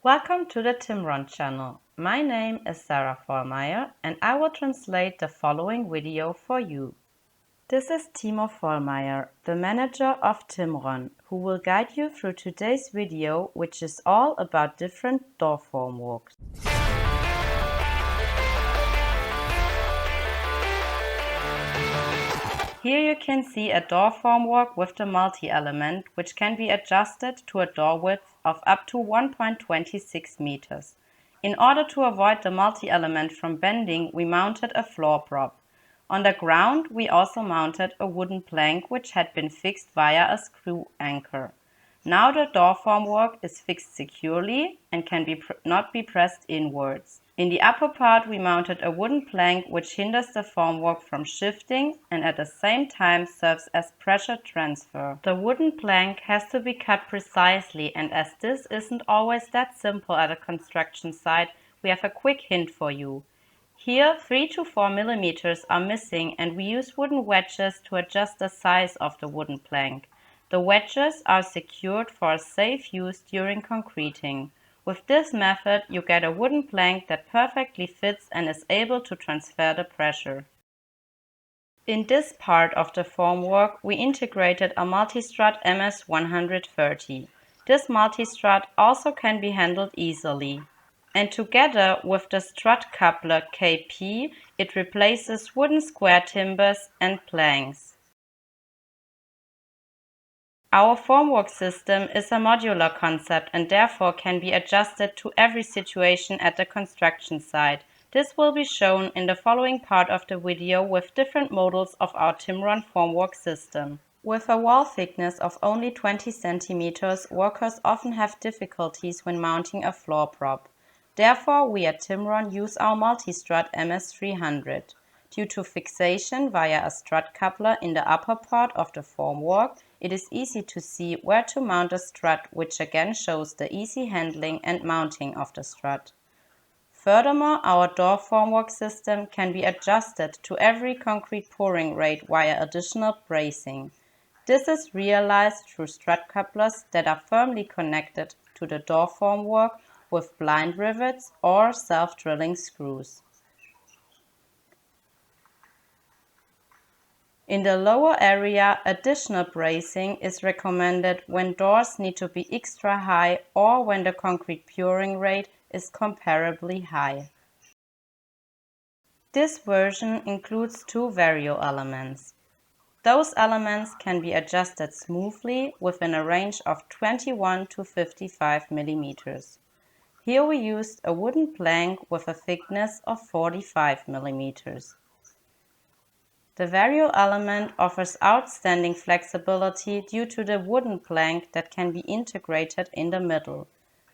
Welcome to the Timron channel. My name is Sarah Vollmeyer and I will translate the following video for you. This is Timo Vollmeyer, the manager of Timron, who will guide you through today's video, which is all about different door formworks. Here you can see a door formwork with the multi-element, which can be adjusted to a door width of up to 1.26 meters. In order to avoid the multi-element from bending, we mounted a floor prop. On the ground, we also mounted a wooden plank which had been fixed via a screw anchor. Now the door formwork is fixed securely and can not be pressed inwards. In the upper part we mounted a wooden plank which hinders the formwork from shifting and at the same time serves as pressure transfer. The wooden plank has to be cut precisely, and as this isn't always that simple at a construction site, we have a quick hint for you. Here 3 to 4 millimeters are missing and we use wooden wedges to adjust the size of the wooden plank. The wedges are secured for safe use during concreting. With this method, you get a wooden plank that perfectly fits and is able to transfer the pressure. In this part of the formwork, we integrated a multi-strut MS-130. This multi-strut also can be handled easily. And together with the strut coupler KP, it replaces wooden square timbers and planks. Our formwork system is a modular concept and therefore can be adjusted to every situation at the construction site. This will be shown in the following part of the video with different models of our Timron formwork system. With a wall thickness of only 20 centimeters, workers often have difficulties when mounting a floor prop. Therefore, we at Timron use our multi-strut MS300. Due to fixation via a strut coupler in the upper part of the formwork, it is easy to see where to mount a strut, which again shows the easy handling and mounting of the strut. Furthermore, our door formwork system can be adjusted to every concrete pouring rate via additional bracing. This is realized through strut couplers that are firmly connected to the door formwork with blind rivets or self-drilling screws. In the lower area, additional bracing is recommended when doors need to be extra high or when the concrete pouring rate is comparably high. This version includes 2 vario elements. Those elements can be adjusted smoothly within a range of 21 to 55 millimeters. Here we used a wooden plank with a thickness of 45 millimeters. The vario element offers outstanding flexibility due to the wooden plank that can be integrated in the middle.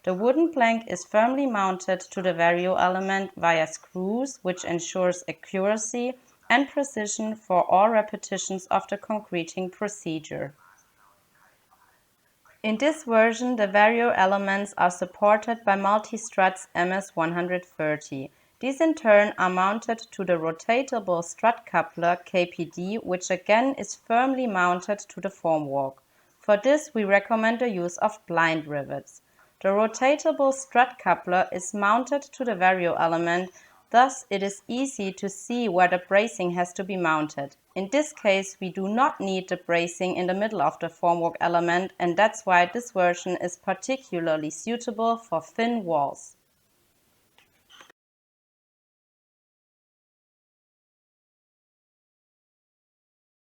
The wooden plank is firmly mounted to the vario element via screws, which ensures accuracy and precision for all repetitions of the concreting procedure. In this version, the vario elements are supported by multi-struts MS-130. These in turn are mounted to the rotatable strut coupler KPD, which again is firmly mounted to the formwork. For this, we recommend the use of blind rivets. The rotatable strut coupler is mounted to the vario element, thus it is easy to see where the bracing has to be mounted. In this case, we do not need the bracing in the middle of the formwork element, and that's why this version is particularly suitable for thin walls.